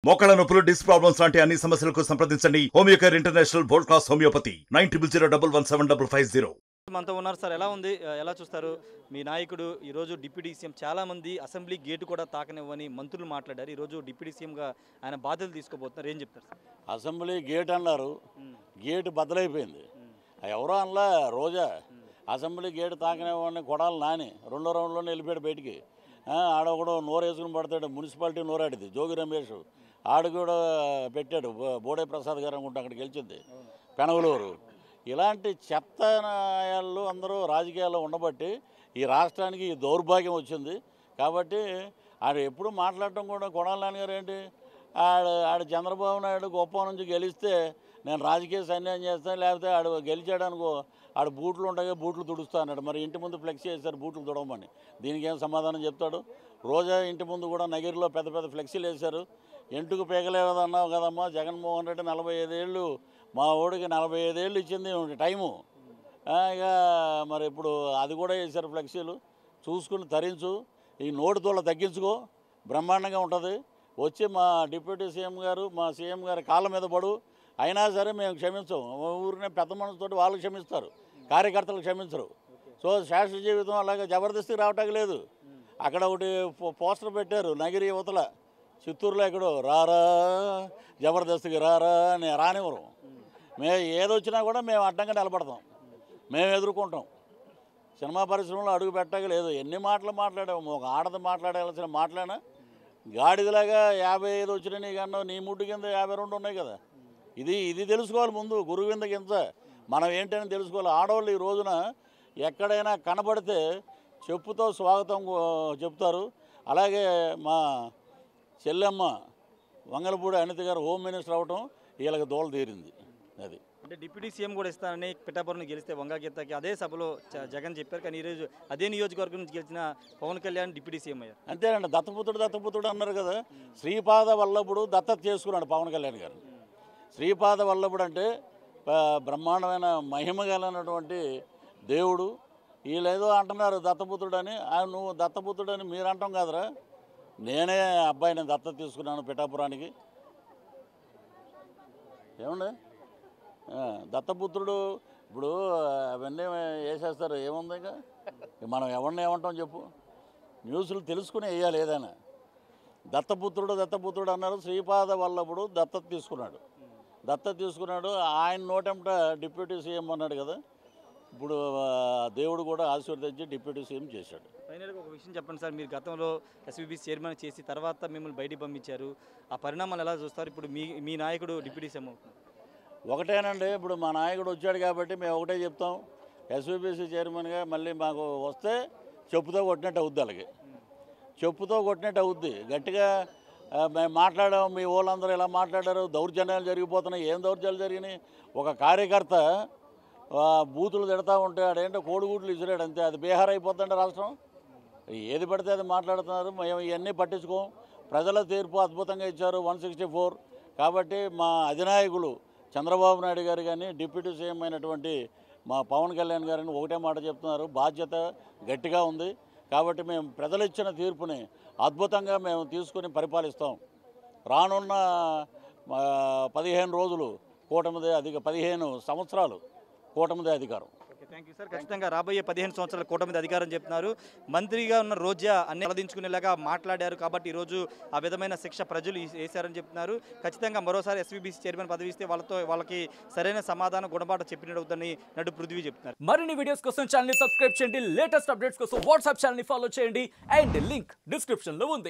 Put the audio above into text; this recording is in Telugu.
మోకాళ్ళ నొప్పులు, డిస్క్ ప్రాబ్లమ్స్ లాంటి అన్ని సమస్యలకు సంప్రదించండి Homeocare international world class homeopathy 9001175550. మనతో ఉన్నారు సార్. ఎలా ఉంది, ఎలా చూస్తారు? మీ నాయకుడు ఈరోజు డిప్యూటీ సీఎం, చాలామంది అసెంబ్లీ గేటు కూడా తాకనివ్వని మంత్రులు మాట్లాడారు. ఈరోజు డిప్యూటీ సీఎంగా ఆయన బాధ్యతలు తీసుకోబోతున్నారు. ఏం చెప్తారు సార్? అసెంబ్లీ గేట్ అన్నారు, గేటు బద్దలైపోయింది. ఎవరో అనలా, రోజా అసెంబ్లీ గేటు తాకనివ్వని కొడాలి నాని రెండో రౌండ్లోనే వెళ్ళిపోయాడు బయటికి. ఆడొకడు నోరు వేసుకుని పడతాడు, మున్సిపాలిటీ నోరాడిది జోగి రమేష్, ఆడు కూడా పెట్టాడు. బోడే ప్రసాద్ గారు అనుకుంటే అక్కడ గెలిచింది పెనగలూరు. ఇలాంటి చెత్త నాయాలు అందరూ రాజకీయాల్లో ఉండబట్టి ఈ రాష్ట్రానికి ఈ దౌర్భాగ్యం వచ్చింది. కాబట్టి ఆడు ఎప్పుడు మాట్లాడటం కూడా కొడాలి నాన్నగారు ఏంటి, ఆడు చంద్రబాబు నాయుడు గొప్ప నుంచి గెలిస్తే నేను రాజకీయ సన్యాయం చేస్తాను, లేకపోతే ఆడు గెలిచాడనుకో ఆడు బూట్లు ఉంటాయి, బూట్లు తుడుస్తా అన్నాడు. మరి ఇంటి ముందు ఫ్లెక్సీ వేశారు బూట్లు తుడవమని, దీనికి ఏం సమాధానం చెప్తాడు? రోజా ఇంటి ముందు కూడా నగిరిలో పెద్ద పెద్ద ఫ్లెక్సీలు వేశారు. ఎంటుకు పేగలేదన్నావు కదమ్మా జగన్మోహన్ రెడ్డి, 45 ఏళ్ళు మా ఓడికి 45 ఏళ్ళు ఇచ్చింది టైము. ఇక మరి ఇప్పుడు అది కూడా వేశారు ఫ్లెక్సీలు. చూసుకుని తరించు, ఈ నోటి తోళ్ళ తగ్గించుకో, బ్రహ్మాండంగా ఉంటుంది. వచ్చి మా డిప్యూటీ సీఎం గారు, మా సీఎం గారి కాళ్ళ మీద పడు. అయినా సరే మేము క్షమించం. ఊరినే పెద్ద మనసుతోటి వాళ్ళు క్షమిస్తారు, కార్యకర్తలు క్షమించరు. సో శాశ్వత జీవితం అలాగే జబర్దస్తికి రావటానికి లేదు. అక్కడ ఒకటి పోస్టర్ పెట్టారు నగిరి యువతల, చిత్తూరులో ఎక్కడో, రారా జబర్దస్తికి రారా అని రానివ్వరు. మేము ఏదొచ్చినా కూడా మేము అడ్డంగా నిలబడతాం, మేము ఎదుర్కొంటాం. సినిమా పరిశ్రమలో అడుగు పెట్టక లేదు. ఎన్ని మాటలు మాట్లాడాము, ఒక ఆడది మాట్లాడాల్సిన మాట్లాడినా గాడిదలాగా 55 వచ్చినాయి నీకన్నా, నీ ముడ్డు కింద 52 ఉన్నాయి కదా. ఇది తెలుసుకోవాలి ముందు, గురువు కింద కింద మనం ఏంటని తెలుసుకోవాలి. ఆడవాళ్ళు ఈ రోజున ఎక్కడైనా కనబడితే చెప్పుతో స్వాగతం చెప్తారు. అలాగే మా చెల్లెమ్మ వంగలపూడి అనిత గారు హోమ్ మినిస్టర్ అవ్వటం వీళ్ళకి దోల తీరింది. అది అంటే డిప్యూటీ సీఎం కూడా ఇస్తానని పిఠాపురం గెలిస్తే వంగగీతకి అదే సభలో జగన్ చెప్పారు. కానీ ఈరోజు అదే నియోజకవర్గం నుంచి గెలిచిన పవన్ కళ్యాణ్ డిప్యూటీ సీఎం అయ్యారు. అంతేనండి, దత్తపుత్రుడు అన్నారు కదా. శ్రీపాద వల్లభుడు దత్తత చేసుకున్నాడు పవన్ కళ్యాణ్ గారు. శ్రీపాద వల్లభుడు అంటే బ్రహ్మాండమైన మహిమ కలిగినటువంటి దేవుడు. వీళ్ళేదో అంటున్నారు దత్తపుత్రుడని. నువ్వు దత్తపుత్రుడని మీరు అంటాం కాదురా, నేనే అబ్బాయిని దత్తత తీసుకున్నాను పిఠాపురానికి. ఏమండి దత్తపుత్రుడు ఇప్పుడు అవన్నీ వేసేస్తారు, ఏముంది ఇంకా మనం ఎవరిని ఏమంటాం చెప్పు? న్యూస్లు తెలుసుకుని వేయాలి ఏదైనా. దత్తపుత్రుడు అన్నారు. శ్రీపాద వల్లభుడు దత్తత తీసుకున్నాడు. ఆయన నోటెంట డిప్యూటీ సీఎం అన్నాడు కదా. ఇప్పుడు దేవుడు కూడా ఆశీర్వదించి డిప్యూటీ సీఎం చేశాడు. ఫైనల్గా ఒక విషయం చెప్పండి సార్, మీరు గతంలో ఎస్వీబీ చైర్మన్ చేసి తర్వాత మిమ్మల్ని బయటికి పంపించారు. ఆ పరిణామాలు ఎలా చూస్తారు? ఇప్పుడు మీ నాయకుడు డిప్యూటీ సీఎం అవుతున్నారు. ఒకటేనండి, ఇప్పుడు మా నాయకుడు వచ్చాడు కాబట్టి మేము ఒకటే చెప్తాం, ఎస్వీబీసీ చైర్మన్గా మళ్ళీ మాకు వస్తే చెప్పుతో కొట్టినట్టు అవుద్ది. అలాగే చెప్పుతో కొట్టినట్టు అవుద్ది. గట్టిగా మేము మాట్లాడాము, మీ వాళ్ళందరూ ఇలా మాట్లాడారు, దౌర్జన్యాలు జరిగిపోతున్నాయి. ఏం దౌర్జన్యాలు జరిగినాయి? ఒక కార్యకర్త బూతులు తిడతా ఉంటే ఆడేంటో కోడిగుడ్లు ఇసిరాడు అంతే, అది బీహార్ అయిపోతుందంటే రాష్ట్రం. ఏది పడితే అది మాట్లాడుతున్నారు. మేము ఇవన్నీ పట్టించుకోం. ప్రజల తీర్పు అద్భుతంగా ఇచ్చారు 164. కాబట్టి మా అధినాయకులు చంద్రబాబు నాయుడు గారు కానీ డిప్యూటీ సీఎం అయినటువంటి మా పవన్ కళ్యాణ్ గారిని ఒకటే మాట చెప్తున్నారు, బాధ్యత గట్టిగా ఉంది. కాబట్టి మేము ప్రజలు ఇచ్చిన తీర్పుని అద్భుతంగా మేము తీసుకుని పరిపాలిస్తాం. రానున్న 15 రోజులు కూటమిదే 15 సంవత్సరాలు కూటమిదే అధికారం. Thank you sir. ఖచ్చితంగా రాబోయే 15 సంవత్సరాల కూటమి అధికారం చెప్తున్నారు. మంత్రిగా ఉన్న రోజా అన్ని అలదించుకునేలాగా మాట్లాడారు కాబట్టి ఈరోజు ఆ విధమైన శిక్ష ప్రజలు వేశారని చెప్తున్నారు. ఖచ్చితంగా మరోసారి ఎస్వీబీసీ చైర్మన్ పదవి ఇస్తే వాళ్ళకి సరైన సమాధానం గుణపాఠం చెప్పినట్టు అవుతుందని నడు పృథ్వీ చెప్తున్నారు. మరిన్ని వీడియోస్ కోసం ఛానల్ ని సబ్స్క్రైబ్ చేయండి, లేటెస్ట్ అప్డేట్స్ కోసం వాట్సాప్ ఛానల్ ని ఫాలో చేయండి అండ్ లింక్ డిస్క్రిప్షన్ లో ఉంది.